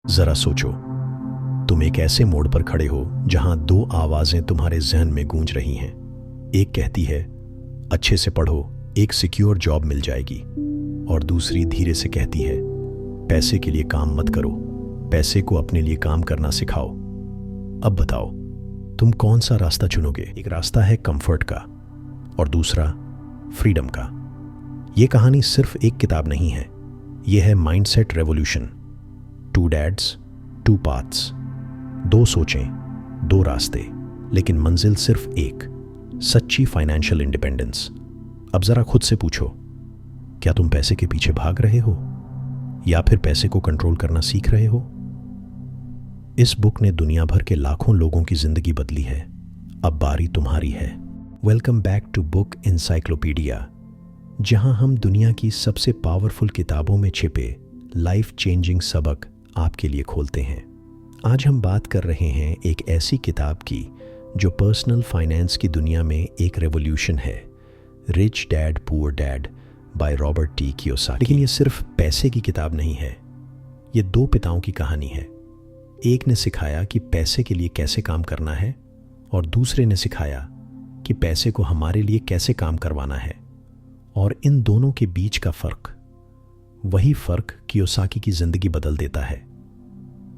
जरा सोचो, तुम एक ऐसे मोड़ पर खड़े हो जहां दो आवाजें तुम्हारे जहन में गूंज रही हैं। एक कहती है अच्छे से पढ़ो, एक सिक्योर जॉब मिल जाएगी, और दूसरी धीरे से कहती है पैसे के लिए काम मत करो, पैसे को अपने लिए काम करना सिखाओ। अब बताओ तुम कौन सा रास्ता चुनोगे? एक रास्ता है कंफर्ट का और दूसरा फ्रीडम का। यह कहानी सिर्फ एक किताब नहीं है, यह है mindset revolution. Two dads, two paths, दो सोचें, दो रास्ते, लेकिन मंजिल सिर्फ एक, सच्ची फाइनेंशियल इंडिपेंडेंस। अब जरा खुद से पूछो, क्या तुम पैसे के पीछे भाग रहे हो या फिर पैसे को कंट्रोल करना सीख रहे हो? इस बुक ने दुनिया भर के लाखों लोगों की जिंदगी बदली है। अब बारी तुम्हारी है। Welcome back to book encyclopedia, जहां हम दुनिया की सबसे पावरफुल किताबों में छिपे लाइफ चेंजिंग सबक आपके लिए खोलते हैं। आज हम बात कर रहे हैं एक ऐसी किताब की जो पर्सनल फाइनेंस की दुनिया में एक रेवोल्यूशन है, rich dad poor dad by Robert T Kiyosaki. लेकिन ये सिर्फ पैसे की किताब नहीं है, ये दो पिताओं की कहानी है। एक ने सिखाया कि पैसे के लिए कैसे काम करना है और दूसरे ने सिखाया कि पैसे को हमारे लिए कैसे काम करवाना है। और इन दोनों के बीच का फर्क, वही फर्क कियोसाकी की जिंदगी बदल देता है।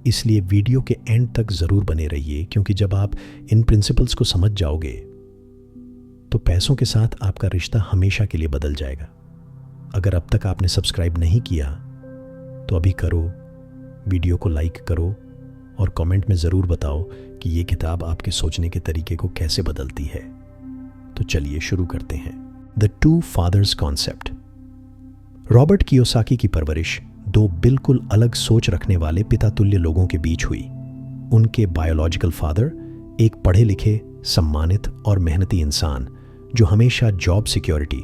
इसलिए वीडियो के एंड तक जरूर बने रहिए, क्योंकि जब आप इन प्रिंसिपल्स को समझ जाओगे तो पैसों के साथ आपका रिश्ता हमेशा के लिए बदल जाएगा। अगर अब तक आपने सब्सक्राइब नहीं किया तो अभी करो, वीडियो को लाइक करो और कमेंट में ज़रूर बताओ कि ये किताब आपके सोचने के तरीके को कैसे बदलती है। तो चलिए शुरू करते हैं। The two fathers concept. Robert Kiyosaki की परवरिश दो बिल्कुल अलग सोच रखने वाले पिता तुल्य लोगों के बीच हुई। उनके बायोलॉजिकल फादर एक पढ़े लिखे, सम्मानित और मेहनती इंसान जो हमेशा जॉब सिक्योरिटी,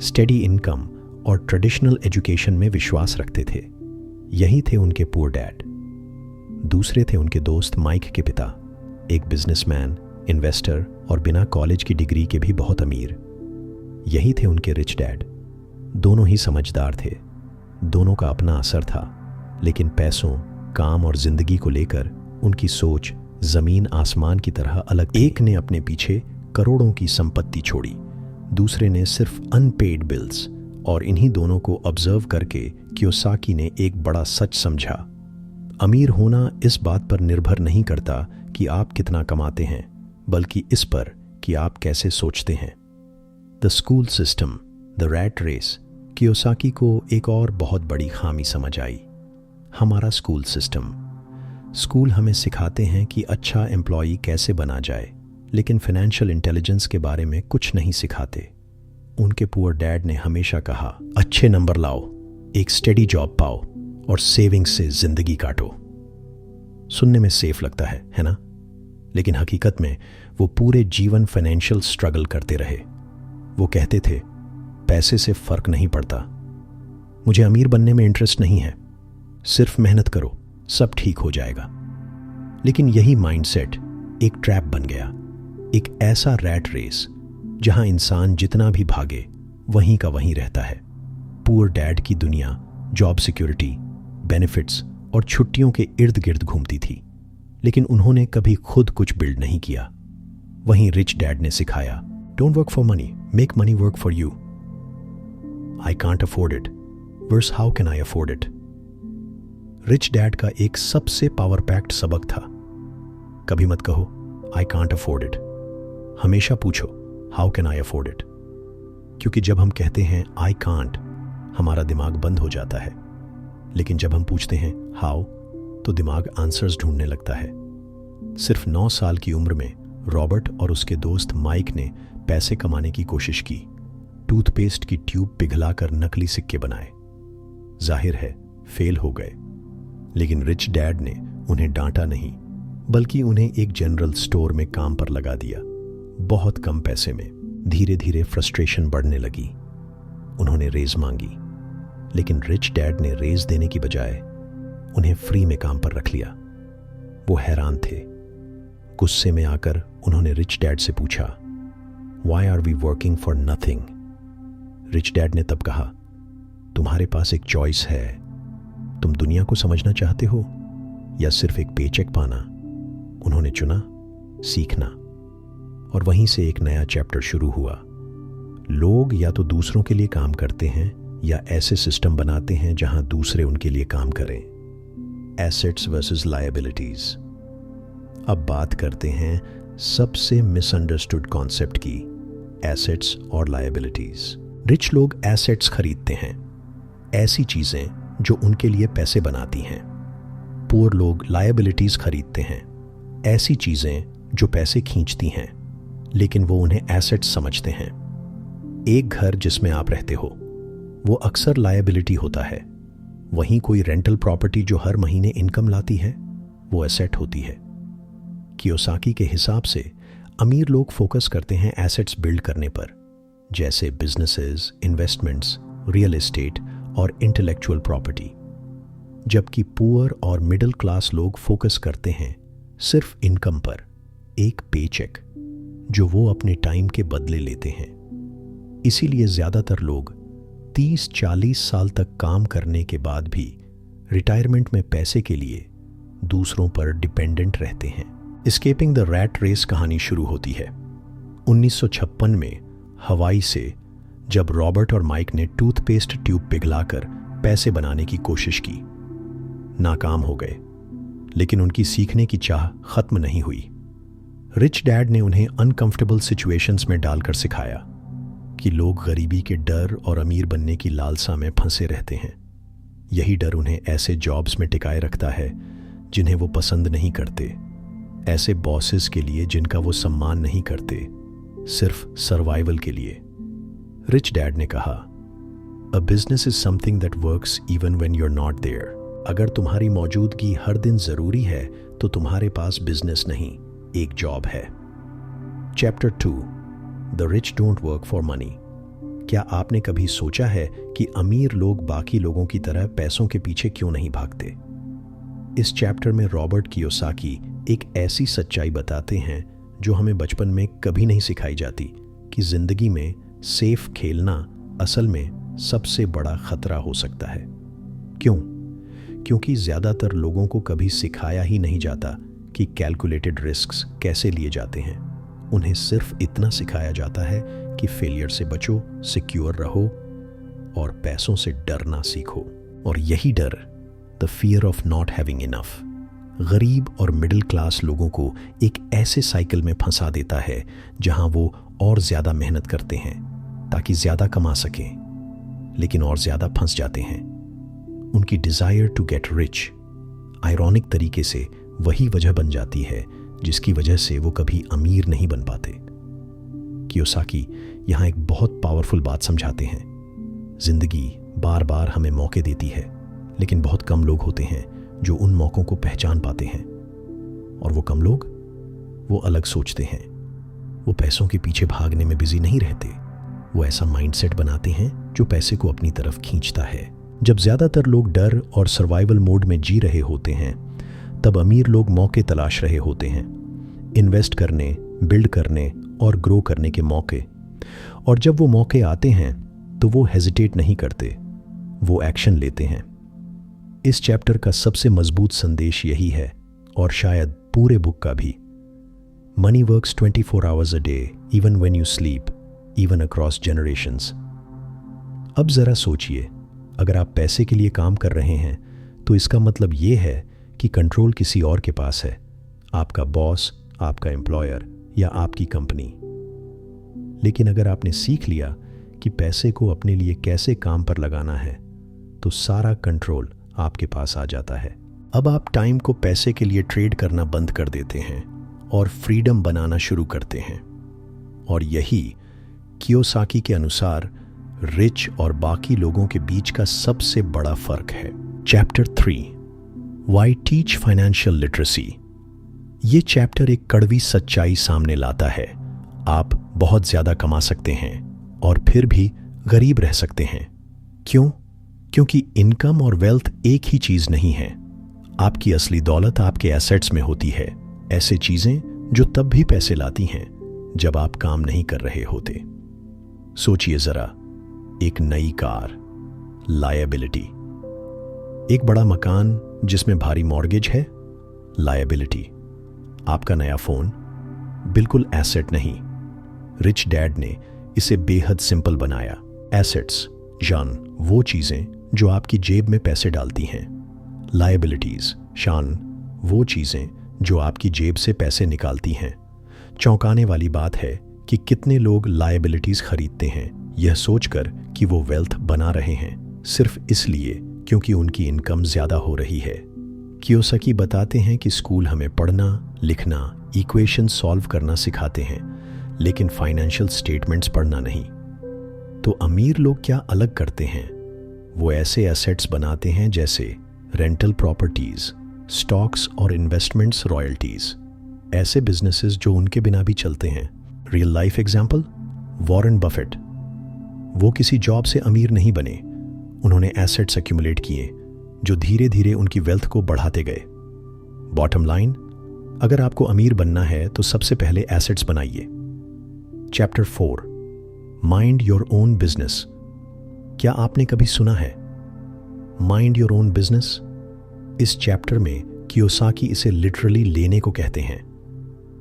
स्टेडी इनकम और ट्रेडिशनल एजुकेशन में विश्वास रखते थे। यही थे उनके पुअर डैड। दूसरे थे उनके दोस्त माइक के पिता, एक बिजनेसमैन, इन्वेस्टर और बिना कॉलेज की डिग्री के भी बहुत अमीर। यही थे उनके रिच डैड। दोनों ही समझदार थे, दोनों का अपना असर था, लेकिन पैसों, काम और जिंदगी को लेकर उनकी सोच जमीन आसमान की तरह अलग। एक ने अपने पीछे करोड़ों की संपत्ति छोड़ी, दूसरे ने सिर्फ अनपेड बिल्स। और इन्हीं दोनों को ऑब्जर्व करके कियोसाकी ने एक बड़ा सच समझा। अमीर होना इस बात पर निर्भर नहीं करता कि आप कितना कमाते हैं, बल्कि इस पर कि आप कैसे सोचते हैं। The school system, the rat race. Kiyosaki को एक और बहुत बड़ी खामी समझ आई, हमारा स्कूल सिस्टम। स्कूल हमें सिखाते हैं कि अच्छा एम्प्लॉई कैसे बना जाए, लेकिन फाइनेंशियल इंटेलिजेंस के बारे में कुछ नहीं सिखाते। उनके पुअर डैड ने हमेशा कहा अच्छे नंबर लाओ, एक स्टेडी जॉब पाओ और सेविंग्स से जिंदगी काटो। सुनने में सेफ लगता है ना? लेकिन हकीकत में वो पूरे जीवन फाइनेंशियल स्ट्रगल करते रहे। वो कहते थे पैसे से फर्क नहीं पड़ता, मुझे अमीर बनने में इंटरेस्ट नहीं है, सिर्फ मेहनत करो, सब ठीक हो जाएगा। लेकिन यही माइंडसेट एक ट्रैप बन गया, एक ऐसा रैट रेस जहां इंसान जितना भी भागे वहीं का वहीं रहता है। पुअर डैड की दुनिया जॉब सिक्योरिटी, बेनिफिट्स और छुट्टियों के इर्द गिर्द घूमती थी, लेकिन उन्होंने कभी खुद कुछ बिल्ड नहीं किया। वहीं रिच डैड ने सिखाया don't work for money, make money work for you. I can't afford it versus how can I afford it। Rich dad का एक सबसे पावर पैक्ड सबक था, कभी मत कहो I can't afford it, हमेशा पूछो how can I afford it। क्योंकि जब हम कहते हैं I can't, हमारा दिमाग बंद हो जाता है, लेकिन जब हम पूछते हैं how, तो दिमाग आंसर्स ढूंढने लगता है। सिर्फ 9 साल की उम्र में रॉबर्ट और उसके दोस्त माइक ने पैसे कमाने की कोशिश की। टूथपेस्ट की ट्यूब पिघलाकर नकली सिक्के बनाए। जाहिर है फेल हो गए, लेकिन रिच डैड ने उन्हें डांटा नहीं, बल्कि उन्हें एक जनरल स्टोर में काम पर लगा दिया, बहुत कम पैसे में। धीरे धीरे फ्रस्ट्रेशन बढ़ने लगी। उन्होंने रेज मांगी, लेकिन रिच डैड ने रेज देने की बजाय उन्हें फ्री में काम पर रख लिया। वो हैरान थे। गुस्से में आकर उन्होंने रिच डैड से पूछा Why are we working for nothing? Rich dad ने तब कहा तुम्हारे पास एक चॉइस है, तुम दुनिया को समझना चाहते हो या सिर्फ एक पेचेक पाना, उन्होंने चुना सीखना। और वहीं से एक नया चैप्टर शुरू हुआ। लोग या तो दूसरों के लिए काम करते हैं या ऐसे सिस्टम बनाते हैं जहां दूसरे उनके लिए काम करें। Assets versus liabilities. अब बात करते हैं सबसे मिसअंडरस्टूड कॉन्सेप्ट की, एसेट्स और लायबिलिटीज। रिच लोग एसेट्स खरीदते हैं, ऐसी चीजें जो उनके लिए पैसे बनाती हैं। पुअर लोग लायबिलिटीज खरीदते हैं, ऐसी चीजें जो पैसे खींचती हैं, लेकिन वो उन्हें एसेट्स समझते हैं। एक घर जिसमें आप रहते हो वो अक्सर लायबिलिटी होता है, वहीं कोई रेंटल प्रॉपर्टी जो हर महीने इनकम लाती है वो एसेट होती है। कियोसाकी के हिसाब से अमीर लोग फोकस करते हैं एसेट्स बिल्ड करने पर, जैसे बिजनेसेस, इन्वेस्टमेंट्स, रियल एस्टेट और इंटेलेक्चुअल प्रॉपर्टी, जबकि पुअर और मिडिल क्लास लोग फोकस करते हैं सिर्फ इनकम पर, एक पेचेक जो वो अपने टाइम के बदले लेते हैं। इसीलिए ज्यादातर लोग 30-40 साल तक काम करने के बाद भी रिटायरमेंट में पैसे के लिए दूसरों पर डिपेंडेंट रहते हैं। एस्केपिंग द रैट रेस कहानी शुरू होती है 1956 में हवाई से, जब रॉबर्ट और माइक ने टूथपेस्ट ट्यूब पिघलाकर पैसे बनाने की कोशिश की। नाकाम हो गए, लेकिन उनकी सीखने की चाह खत्म नहीं हुई। रिच डैड ने उन्हें अनकंफर्टेबल सिचुएशंस में डालकर सिखाया कि लोग गरीबी के डर और अमीर बनने की लालसा में फंसे रहते हैं। यही डर उन्हें ऐसे जॉब्स में टिकाए रखता है जिन्हें वो पसंद नहीं करते, ऐसे बॉसेस के लिए जिनका वो सम्मान नहीं करते, सिर्फ सर्वाइवल के लिए। रिच डैड ने कहा, a business is something that works even when you are not there. अगर तुम्हारी मौजूदगी हर दिन जरूरी है तो तुम्हारे पास बिजनेस नहीं, एक जॉब है। Chapter 2, the rich don't work for money. क्या आपने कभी सोचा है कि अमीर लोग बाकी लोगों की तरह पैसों के पीछे क्यों नहीं भागते? इस चैप्टर में रॉबर्ट कियोसाकी एक ऐसी सच्चाई बताते हैं जो हमें बचपन में कभी नहीं सिखाई जाती, कि जिंदगी में सेफ खेलना असल में सबसे बड़ा खतरा हो सकता है। क्यों? क्योंकि ज्यादातर लोगों को कभी सिखाया ही नहीं जाता कि कैलकुलेटेड रिस्क्स कैसे लिए जाते हैं। उन्हें सिर्फ इतना सिखाया जाता है कि फेलियर से बचो, सिक्योर रहो और पैसों से डरना सीखो। और यही डर, the fear of not having enough, गरीब और मिडिल क्लास लोगों को एक ऐसे साइकिल में फंसा देता है जहां वो और ज्यादा मेहनत करते हैं ताकि ज्यादा कमा सकें, लेकिन और ज्यादा फंस जाते हैं। उनकी desire to get rich ironic तरीके से वही वजह बन जाती है जिसकी वजह से वो कभी अमीर नहीं बन पाते। कियोसाकी यहां एक बहुत पावरफुल बात समझाते हैं। जिंदगी बार बार हमें मौके देती है, लेकिन बहुत कम लोग होते हैं जो उन मौकों को पहचान पाते हैं। और वो कम लोग, वो अलग सोचते हैं। वो पैसों के पीछे भागने में बिजी नहीं रहते। वो ऐसा माइंडसेट बनाते हैं जो पैसे को अपनी तरफ खींचता है। जब ज्यादातर लोग डर और सर्वाइवल मोड में जी रहे होते हैं, तब अमीर लोग मौके तलाश रहे होते हैं, इन्वेस्ट करने, बिल्ड करने और ग्रो करने के मौके। और जब वो मौके आते हैं तो वो हेजिटेट नहीं करते, वो एक्शन लेते हैं। इस चैप्टर का सबसे मजबूत संदेश यही है, और शायद पूरे बुक का भी। Money works 24 hours a day, even when you sleep, even across generations. अब जरा सोचिए, अगर आप पैसे के लिए काम कर रहे हैं तो इसका मतलब ये है कि कंट्रोल किसी और के पास है, आपका बॉस, आपका एम्प्लॉयर या आपकी कंपनी। लेकिन अगर आपने सीख लिया कि पैसे को अपने लिए कैसे काम पर लगाना है, तो सारा कंट्रोल आपके पास आ जाता है। अब आप टाइम को पैसे के लिए ट्रेड करना बंद कर देते हैं और फ्रीडम बनाना शुरू करते हैं। और यही कियोसाकी के अनुसार रिच और बाकी लोगों के बीच का सबसे बड़ा फर्क है। Chapter 3, why teach financial literacy. ये चैप्टर एक कड़वी सच्चाई सामने लाता है। आप बहुत ज्यादा कमा सकते हैं और फिर भी गरीब रह सकते हैं। क्यों? क्योंकि इनकम और वेल्थ एक ही चीज नहीं है। आपकी असली दौलत आपके एसेट्स में होती है, ऐसे चीजें जो तब भी पैसे लाती हैं जब आप काम नहीं कर रहे होते। सोचिए जरा, एक नई कार, लायबिलिटी। एक बड़ा मकान जिसमें भारी मॉर्गेज है, लायबिलिटी। आपका नया फोन बिल्कुल एसेट नहीं। रिच डैड ने इसे बेहद सिंपल बनाया। एसेट्स यान वो चीजें जो आपकी जेब में पैसे डालती हैं। लायबिलिटीज शान वो चीजें जो आपकी जेब से पैसे निकालती हैं। चौंकाने वाली बात है कि कितने लोग लायबिलिटीज खरीदते हैं यह सोचकर कि वो वेल्थ बना रहे हैं, सिर्फ इसलिए क्योंकि उनकी इनकम ज्यादा हो रही है। कियोसाकी बताते हैं कि स्कूल हमें पढ़ना, लिखना, इक्वेशन सॉल्व करना सिखाते हैं, लेकिन फाइनेंशियल स्टेटमेंट्स पढ़ना नहीं। तो अमीर लोग क्या अलग करते हैं? वो ऐसे एसेट्स बनाते हैं जैसे रेंटल प्रॉपर्टीज, स्टॉक्स और इन्वेस्टमेंट्स, रॉयल्टीज, ऐसे बिजनेसेस जो उनके बिना भी चलते हैं। Real life example, Warren Buffett. वो किसी जॉब से अमीर नहीं बने, उन्होंने एसेट्स एक्यूमुलेट किए जो धीरे धीरे उनकी वेल्थ को बढ़ाते गए। बॉटम लाइन, अगर आपको अमीर बनना है तो सबसे पहले एसेट्स बनाइए। Chapter 4, mind your own business. क्या आपने कभी सुना है माइंड योर ओन बिजनेस? इस चैप्टर में कियोसाकी इसे लिटरली लेने को कहते हैं।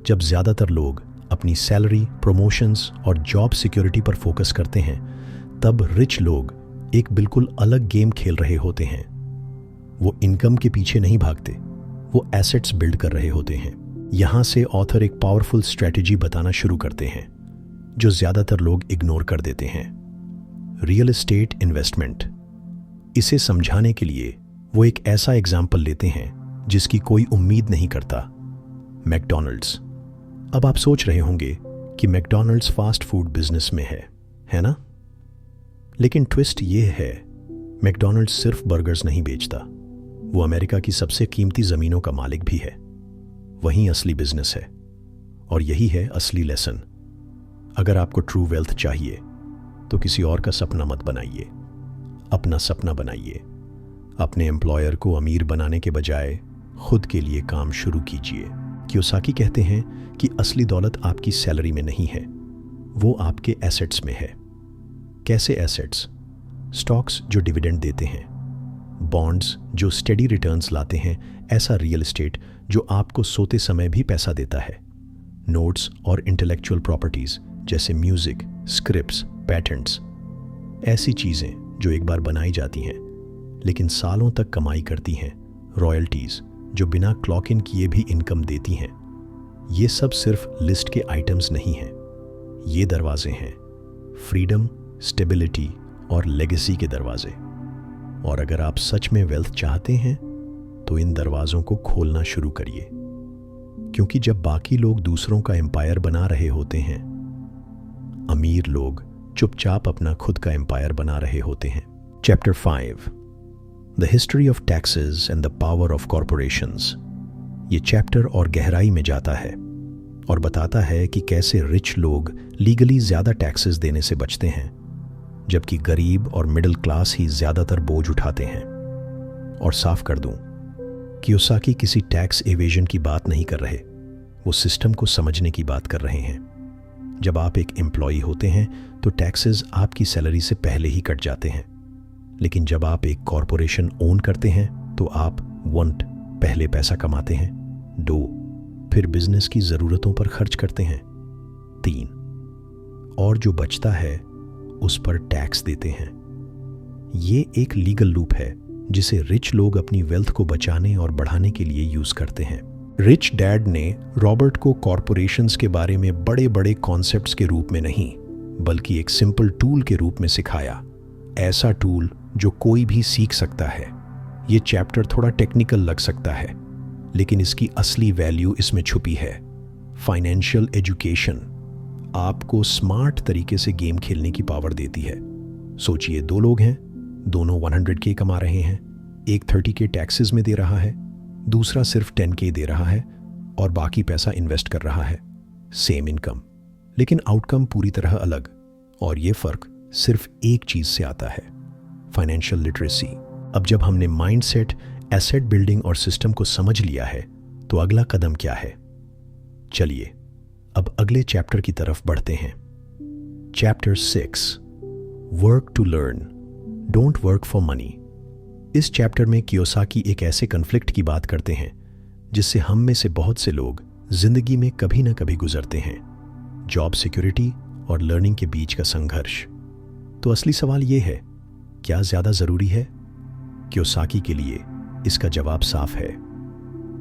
जब ज्यादातर लोग अपनी सैलरी, प्रमोशंस और जॉब सिक्योरिटी पर फोकस करते हैं, तब रिच लोग एक बिल्कुल अलग गेम खेल रहे होते हैं। वो इनकम के पीछे नहीं भागते, वो एसेट्स बिल्ड कर रहे होते हैं। यहां से ऑथर एक पावरफुल स्ट्रेटेजी बताना शुरू करते हैं जो ज्यादातर लोग इग्नोर कर देते हैं, रियल एस्टेट इन्वेस्टमेंट। इसे समझाने के लिए वो एक ऐसा एग्जाम्पल लेते हैं जिसकी कोई उम्मीद नहीं करता, मैकडॉनल्ड्स। अब आप सोच रहे होंगे कि मैकडॉनल्ड्स फास्ट फूड बिजनेस में है ना? लेकिन ट्विस्ट ये है, मैकडॉनल्ड्स सिर्फ बर्गर्स नहीं बेचता, वो अमेरिका की सबसे कीमती जमीनों का मालिक भी है। वहीं असली बिजनेस है, और यही है असली लेसन। अगर आपको ट्रू वेल्थ चाहिए तो किसी और का सपना मत बनाइए, अपना सपना बनाइए। अपने एम्प्लॉयर को अमीर बनाने के बजाय खुद के लिए काम शुरू कीजिए। कियोसाकी कहते हैं कि असली दौलत आपकी सैलरी में नहीं है, वो आपके एसेट्स में है। कैसे एसेट्स? स्टॉक्स जो डिविडेंड देते हैं, बॉन्ड्स जो स्टेडी रिटर्न्स लाते हैं, ऐसा रियल एस्टेट जो आपको सोते समय भी पैसा देता है, नोट्स और इंटेलेक्चुअल प्रॉपर्टीज जैसे म्यूजिक, स्क्रिप्ट्स, पैटेंट्स, ऐसी चीजें जो एक बार बनाई जाती हैं लेकिन सालों तक कमाई करती हैं, रॉयल्टीज जो बिना क्लॉक इन किए भी इनकम देती हैं। ये सब सिर्फ लिस्ट के आइटम्स नहीं हैं, ये दरवाजे हैं फ्रीडम, स्टेबिलिटी और लेगेसी के दरवाजे। और अगर आप सच में वेल्थ चाहते हैं तो इन दरवाजों को खोलना शुरू करिए, क्योंकि जब बाकी लोग दूसरों का एम्पायर बना रहे होते हैं, अमीर लोग चुपचाप अपना खुद का एम्पायर बना रहे होते हैं। Chapter 5, the history of taxes and the power of corporations. ये चैप्टर और गहराई में जाता है और बताता है कि कैसे रिच लोग लीगली ज्यादा टैक्सेस देने से बचते हैं, जबकि गरीब और मिडिल क्लास ही ज्यादातर बोझ उठाते हैं। और साफ कर दूं, कियोसाकी किसी टैक्स एवेजन की बात नहीं कर रहे, वो सिस्टम को समझने की बात कर रहे हैं। जब आप एक एम्प्लॉई होते हैं तो टैक्सेस आपकी सैलरी से पहले ही कट जाते हैं, लेकिन जब आप एक कॉरपोरेशन ओन करते हैं तो आप 1 पहले पैसा कमाते हैं, 2 फिर बिजनेस की जरूरतों पर खर्च करते हैं, 3 और जो बचता है उस पर टैक्स देते हैं। ये एक लीगल लूप है जिसे रिच लोग अपनी वेल्थ को बचाने और बढ़ाने के लिए यूज करते हैं। रिच डैड ने रॉबर्ट को कॉरपोरेशंस के बारे में बड़े बड़े कॉन्सेप्ट्स के रूप में नहीं, बल्कि एक सिंपल टूल के रूप में सिखाया, ऐसा टूल जो कोई भी सीख सकता है। ये चैप्टर थोड़ा टेक्निकल लग सकता है, लेकिन इसकी असली वैल्यू इसमें छुपी है। फाइनेंशियल एजुकेशन आपको स्मार्ट तरीके से गेम खेलने की पावर देती है। सोचिए, 2 लोग हैं, दोनों 100K कमा रहे हैं, एक 30K टैक्सेस में दे रहा है, दूसरा सिर्फ 10K दे रहा है और बाकी पैसा इन्वेस्ट कर रहा है। सेम इनकम, लेकिन आउटकम पूरी तरह अलग। और ये फर्क सिर्फ एक चीज से आता है, फाइनेंशियल लिटरेसी। अब जब हमने माइंडसेट, एसेट बिल्डिंग और सिस्टम को समझ लिया है, तो अगला कदम क्या है? चलिए अब अगले चैप्टर की तरफ बढ़ते हैं। Chapter 6, work to learn, don't work for money. इस चैप्टर में कियोसाकी एक ऐसे कन्फ्लिक्ट की बात करते हैं जिससे हम में से बहुत से लोग जिंदगी में कभी ना कभी गुजरते हैं, जॉब सिक्योरिटी और लर्निंग के बीच का संघर्ष। तो असली सवाल यह है, क्या ज्यादा जरूरी है? कियोसाकी के लिए इसका जवाब साफ है।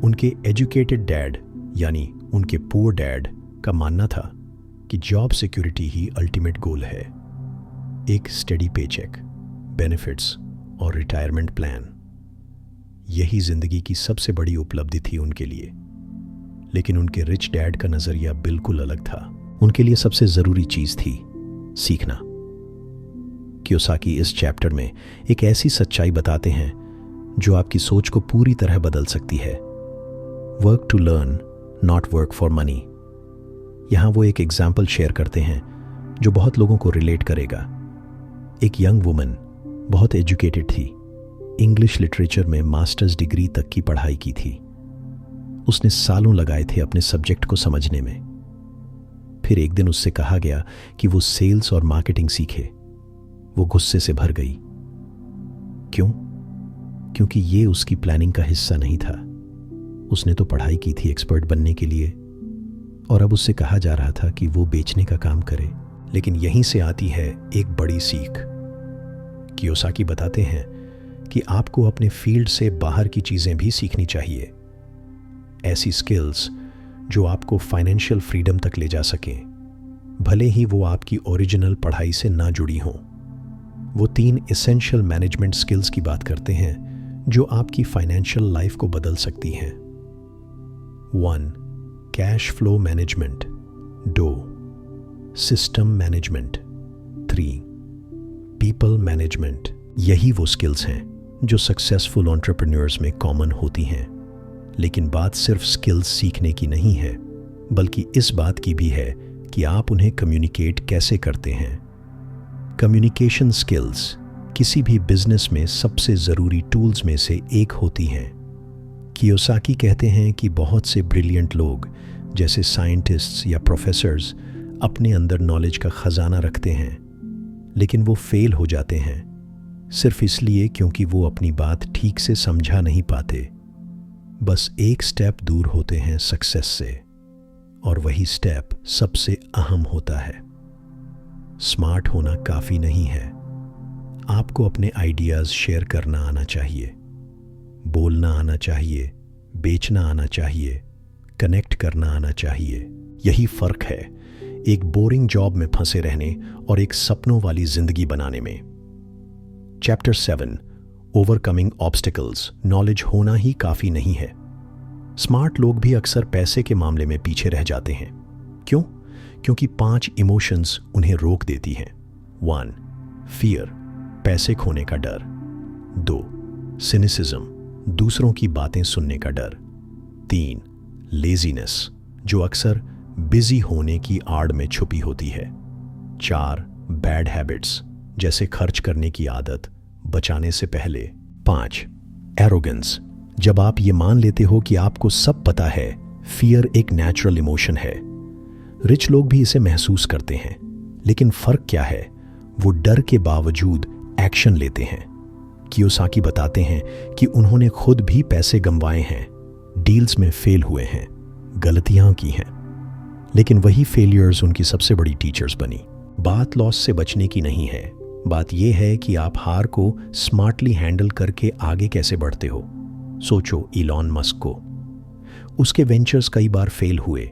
उनके एजुकेटेड डैड यानी उनके पुअर डैड का मानना था कि जॉब सिक्योरिटी ही अल्टीमेट गोल है। एक स्टेडी पेचेक, बेनिफिट्स और रिटायरमेंट प्लान, यही जिंदगी की सबसे बड़ी उपलब्धि थी उनके लिए। लेकिन उनके रिच डैड का नजरिया बिल्कुल अलग था। उनके लिए सबसे जरूरी चीज थी सीखना। कियोसाकी इस चैप्टर में एक ऐसी सच्चाई बताते हैं जो आपकी सोच को पूरी तरह बदल सकती है। Work to learn, not work for money. यहां वो एक एग्जाम्पल शेयर करते हैं जो बहुत लोगों को रिलेट करेगा। एक यंग वुमन, बहुत एजुकेटेड थी, इंग्लिश लिटरेचर में मास्टर्स डिग्री तक की पढ़ाई की थी। उसने सालों लगाए थे अपने सब्जेक्ट को समझने में। फिर एक दिन उससे कहा गया कि वो सेल्स और मार्केटिंग सीखे। वो गुस्से से भर गई। क्यों? क्योंकि ये उसकी प्लानिंग का हिस्सा नहीं था। उसने तो पढ़ाई की थी एक्सपर्ट बनने के लिए, और अब उससे कहा जा रहा था कि वो बेचने का काम करे। लेकिन यहीं से आती है एक बड़ी सीख। कियोसाकी बताते हैं कि आपको अपने फील्ड से बाहर की चीजें भी सीखनी चाहिए। ऐसी स्किल्स जो आपको फाइनेंशियल फ्रीडम तक ले जा सकें, भले ही वो आपकी ओरिजिनल पढ़ाई से ना जुड़ी हों। वो 3 एसेंशियल मैनेजमेंट स्किल्स की बात करते हैं जो आपकी फाइनेंशियल लाइफ को बदल सकती हैं। 1. Cash flow management. 2. System management. 3. People management. यही वो स्किल्स हैं जो सक्सेसफुल एंटरप्रेन्योर्स में कॉमन होती हैं। लेकिन बात सिर्फ स्किल्स सीखने की नहीं है, बल्कि इस बात की भी है कि आप उन्हें कम्युनिकेट कैसे करते हैं। कम्युनिकेशन स्किल्स किसी भी बिजनेस में सबसे ज़रूरी टूल्स में से एक होती हैं। कियोसाकी कहते हैं कि बहुत से ब्रिलियंट लोग जैसे साइंटिस्ट्स या प्रोफेसर्स अपने अंदर नॉलेज का खजाना रखते हैं, लेकिन वो फेल हो जाते हैं सिर्फ इसलिए क्योंकि वो अपनी बात ठीक से समझा नहीं पाते। बस एक स्टेप दूर होते हैं सक्सेस से, और वही स्टेप सबसे अहम होता है। स्मार्ट होना काफी नहीं है, आपको अपने आइडियाज शेयर करना आना चाहिए, बोलना आना चाहिए, बेचना आना चाहिए, कनेक्ट करना आना चाहिए। यही फर्क है एक बोरिंग जॉब में फंसे रहने और एक सपनों वाली जिंदगी बनाने में। Chapter 7, overcoming obstacles. नॉलेज होना ही काफी नहीं है। स्मार्ट लोग भी अक्सर पैसे के मामले में पीछे रह जाते हैं। क्यों? क्योंकि 5 इमोशंस उन्हें रोक देती हैं। 1. फियर, पैसे खोने का डर। 2. सिनिसिज्म, दूसरों की बातें सुनने का डर। 3. लेजीनेस, जो अक्सर बिजी होने की आड़ में छुपी होती है। 4. बैड हैबिट्स, जैसे खर्च करने की आदत, बचाने से पहले। 5. एरोगेंस, जब आप ये मान लेते हो कि आपको सब पता है। फियर एक नेचुरल इमोशन है, रिच लोग भी इसे महसूस करते हैं, लेकिन फर्क क्या है? वो डर के बावजूद एक्शन लेते हैं। कियोसाकी बताते हैं कि उन्होंने खुद भी पैसे गंवाए हैं, डील्स में फेल हुए हैं, गलतियां की हैं, लेकिन वही फेलियर्स उनकी सबसे बड़ी टीचर्स बनी। बात लॉस से बचने की नहीं है, बात यह है कि आप हार को स्मार्टली हैंडल करके आगे कैसे बढ़ते हो। सोचो इलॉन मस्क को, उसके वेंचर्स कई बार फेल हुए,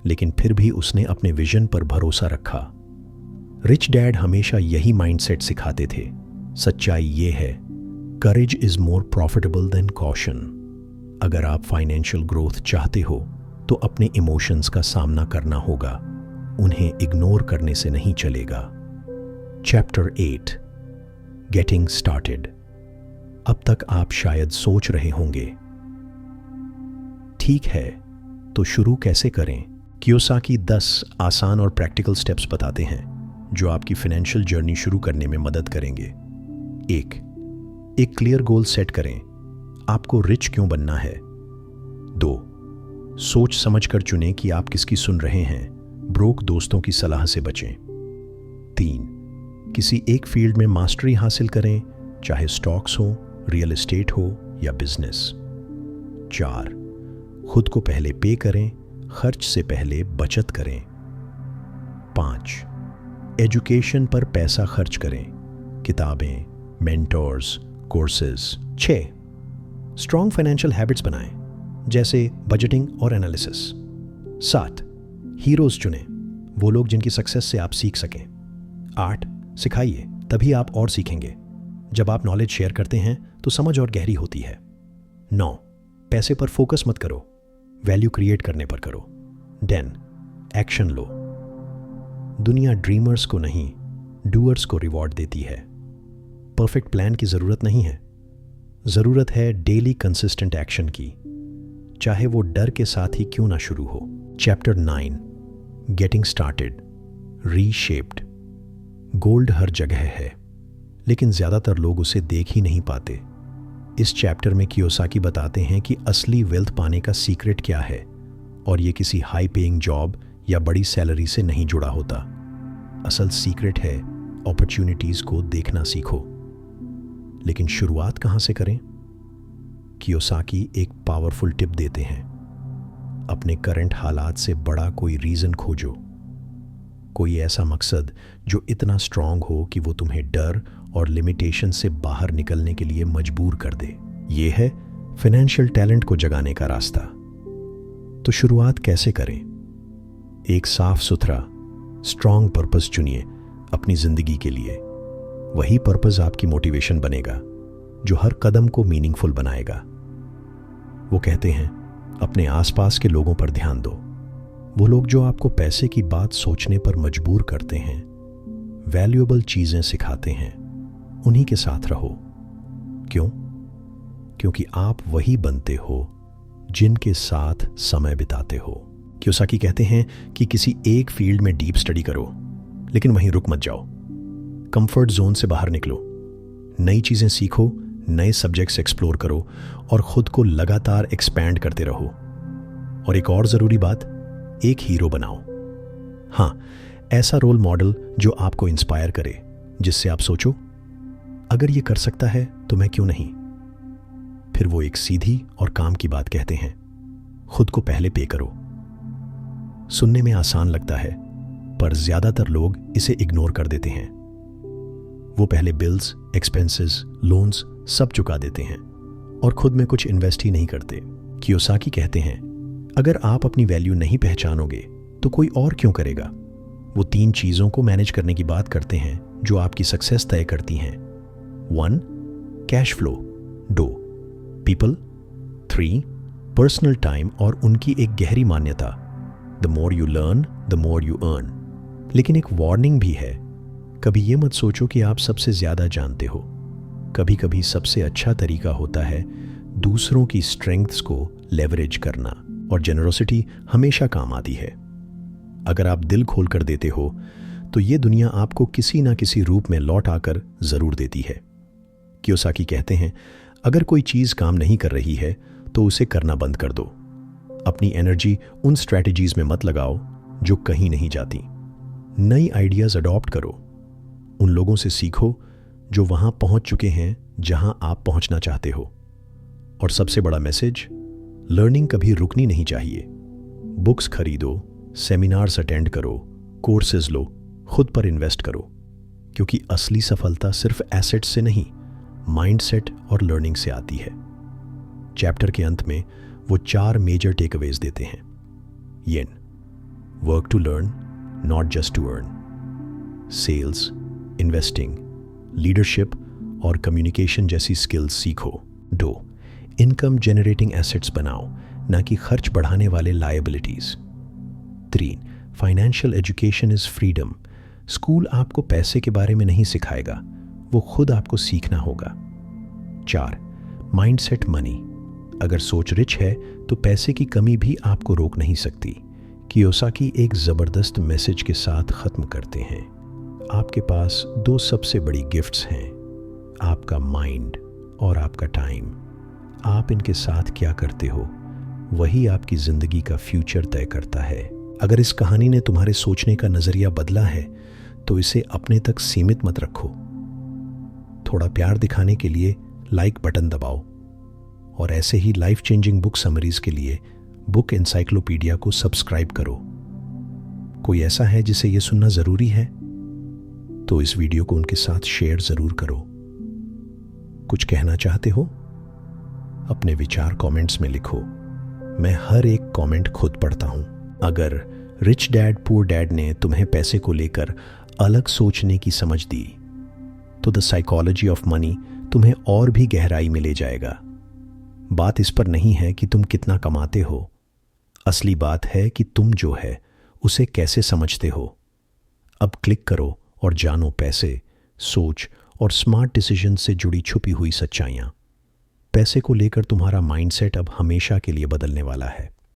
लेकिन फिर भी उसने अपने विजन पर भरोसा रखा। रिच डैड हमेशा यही माइंडसेट सिखाते थे। सच्चाई ये है, courage is more profitable than caution. अगर आप फाइनेंशियल ग्रोथ चाहते हो तो अपने इमोशंस का सामना करना होगा, उन्हें इग्नोर करने से नहीं चलेगा। Chapter 8, getting started. अब तक आप शायद सोच रहे होंगे, ठीक है, तो शुरू कैसे करें? कियोसाकी 10 आसान और प्रैक्टिकल स्टेप्स बताते हैं जो आपकी फाइनेंशियल जर्नी शुरू करने में मदद करेंगे। 1. एक क्लियर गोल सेट करें, आपको रिच क्यों बनना है। 2. सोच समझकर चुनें कि आप किसकी सुन रहे हैं, ब्रोक दोस्तों की सलाह से बचें। 3. किसी एक फील्ड में मास्टरी हासिल करें, चाहे स्टॉक्स हो, रियल एस्टेट हो या बिजनेस। 4. खुद को पहले पे करें, खर्च से पहले बचत करें। 5. एजुकेशन पर पैसा खर्च करें, किताबें, mentors, courses. 6. Strong financial habits बनाएं, जैसे बजटिंग और एनालिसिस। 7. हीरोज चुनें, वो लोग जिनकी सक्सेस से आप सीख सकें। 8. सिखाइए, तभी आप और सीखेंगे। जब आप नॉलेज शेयर करते हैं तो समझ और गहरी होती है। 9. पैसे पर फोकस मत करो, वैल्यू क्रिएट करने पर करो। 10. एक्शन लो। दुनिया ड्रीमर्स को नहीं, डूअर्स को रिवॉर्ड देती है। परफेक्ट प्लान की ज़रूरत नहीं है, ज़रूरत है डेली कंसिस्टेंट एक्शन की, चाहे वो डर के साथ ही क्यों ना शुरू हो। Chapter 9, getting started, reshaped. Gold हर जगह है, लेकिन ज़्यादातर लोग उसे देख ही नहीं पाते। इस चैप्टर में कियोसाकी बताते हैं कि असली वेल्थ पाने का सीक्रेट क्या है, और ये किसी हाई पेइंग जॉब या बड़ी सैलरी से नहीं जुड़ा होता। असल सीक्रेट है अपॉर्चुनिटीज़ को देखना सीखो। लेकिन शुरुआत कहाँ से करें? कियोसाकी एक पावरफुल टिप देते हैं। अपने करंट हालात से बड़ा कोई रीज़न खोजो, कोई ऐसा मकसद जो इतना स्ट्रांग हो कि वो तुम्हें डर और लिमिटेशन से बाहर निकलने के लिए मजबूर कर दे। ये है फाइनेंशियल टैलेंट को जगाने का रास्ता। तो शुरुआत कैसे करें? एक साफ सुथरा स्ट्रांग पर्पस चुनिए अपनी जिंदगी के लिए। वही पर्पस आपकी मोटिवेशन बनेगा, जो हर कदम को मीनिंगफुल बनाएगा। वो कहते हैं, अपने आसपास के लोगों पर ध्यान दो। वो लोग जो आपको पैसे की बात सोचने पर मजबूर करते हैं, वैल्यूएबल चीजें सिखाते हैं, उन्हीं के साथ रहो। क्यों? क्योंकि आप वही बनते हो जिनके साथ समय बिताते हो। कियोसाकी कहते हैं कि किसी एक फील्ड में डीप स्टडी करो, लेकिन वहीं रुक मत जाओ। कंफर्ट जोन से बाहर निकलो, नई चीजें सीखो, नए सब्जेक्ट्स एक्सप्लोर करो और खुद को लगातार एक्सपैंड करते रहो। और एक और जरूरी बात, एक हीरो बनाओ। हाँ, ऐसा रोल मॉडल जो आपको इंस्पायर करे, जिससे आप सोचो, अगर ये कर सकता है तो मैं क्यों नहीं। फिर वो एक सीधी और काम की बात कहते हैं, खुद को पहले पे करो। सुनने में आसान लगता है, पर ज्यादातर लोग इसे इग्नोर कर देते हैं। वो पहले बिल्स, एक्सपेंसेस, लोन्स सब चुका देते हैं और खुद में कुछ इन्वेस्ट ही नहीं करते। कियोसाकी कहते हैं, अगर आप अपनी वैल्यू नहीं पहचानोगे तो कोई और क्यों करेगा। वो 3 चीजों को मैनेज करने की बात करते हैं जो आपकी सक्सेस तय करती हैं। 1. Cash flow. 2. People. 3. Personal time और उनकी एक गहरी मान्यता, the more you learn the more you earn. लेकिन एक वार्निंग भी है, कभी ये मत सोचो कि आप सबसे ज्यादा जानते हो। कभी कभी सबसे अच्छा तरीका होता है दूसरों की स्ट्रेंथ्स को लेवरेज करना, और जेनरोसिटी हमेशा काम आती है। अगर आप दिल खोल कर देते हो तो ये दुनिया आपको किसी ना किसी रूप में लौट आकर जरूर देती है। कियोसाकी कहते हैं, अगर कोई चीज काम नहीं कर रही है तो उसे करना बंद कर दो। अपनी एनर्जी उन स्ट्रैटेजीज में मत लगाओ जो कहीं नहीं जाती। नई आइडियाज अडॉप्ट करो, उन लोगों से सीखो जो वहां पहुंच चुके हैं जहां आप पहुंचना चाहते हो। और सबसे बड़ा मैसेज, लर्निंग कभी रुकनी नहीं चाहिए। बुक्स खरीदो, सेमिनार्स अटेंड करो, कोर्सेज लो, खुद पर इन्वेस्ट करो, क्योंकि असली सफलता सिर्फ एसेट से नहीं, माइंडसेट और लर्निंग से आती है। चैप्टर के अंत में वो 4 मेजर टेकअवेज देते हैं। येन, work to learn, not just to earn. Sales, investing, leadership और कम्युनिकेशन जैसी स्किल्स सीखो। 2. इनकम जनरेटिंग एसेट्स बनाओ, ना कि खर्च बढ़ाने वाले liabilities. 3. Financial education is freedom. School आपको पैसे के बारे में नहीं सिखाएगा, वो खुद आपको सीखना होगा। 4. Mindset money. अगर सोच रिच है तो पैसे की कमी भी आपको रोक नहीं सकती। कियोसाकी एक जबरदस्त मैसेज के साथ खत्म करते हैं, आपके पास 2 सबसे बड़ी गिफ्ट्स हैं, आपका माइंड और आपका टाइम। आप इनके साथ क्या करते हो, वही आपकी जिंदगी का फ्यूचर तय करता है। अगर इस कहानी ने तुम्हारे सोचने का नजरिया बदला है तो इसे अपने तक सीमित मत रखो। थोड़ा प्यार दिखाने के लिए लाइक बटन दबाओ, और ऐसे ही लाइफ चेंजिंग बुक समरीज के लिए बुक एनसाइक्लोपीडिया को सब्सक्राइब करो। कोई ऐसा है जिसे यह सुनना ज़रूरी है तो इस वीडियो को उनके साथ शेयर ज़रूर करो। कुछ कहना चाहते हो? अपने विचार कमेंट्स में लिखो। मैं हर एक कमेंट खुद पढ़ता हूं। अगर रिच डैड पुअर डैड ने तुम्हें पैसे को लेकर अलग सोचने की समझ दी तो द साइकोलॉजी ऑफ मनी तुम्हें और भी गहराई में ले जाएगा। बात इस पर नहीं है कि तुम कितना कमाते हो, असली बात है कि तुम जो है उसे कैसे समझते हो। अब क्लिक करो और जानो पैसे, सोच और स्मार्ट डिसीजन से जुड़ी छुपी हुई सच्चाइयां। पैसे को लेकर तुम्हारा माइंडसेट अब हमेशा के लिए बदलने वाला है।